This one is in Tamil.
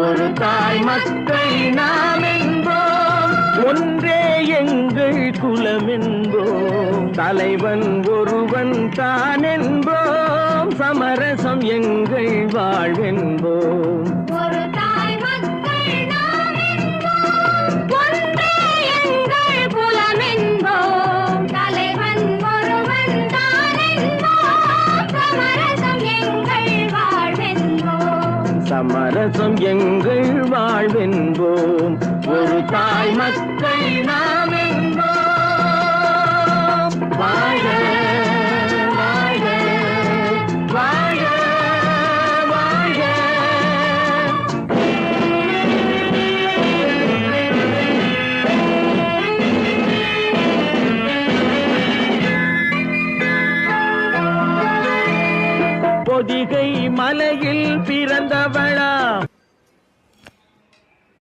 ஒரு தாய் மக்கள் நாம் என்போம், ஒன்றே எங்கள் குலம் என்போம், தலைவன் ஒருவன் தான் என்போம், சமரசம் எங்கள் வாழ்வென்போம். ஒரு தாய் மக்கள் நாம் என்போம், ஒன்றே எங்கள் குலம் என்போம், தலைவன் ஒருவன் தான் என்போம், சமரசம் எங்கள் வாழ்வென்போம். சமரசம் எங்கள் வாழ்வென்போம், ஒரு தாய் மக்கள் நாம் என்போம். வாழ்க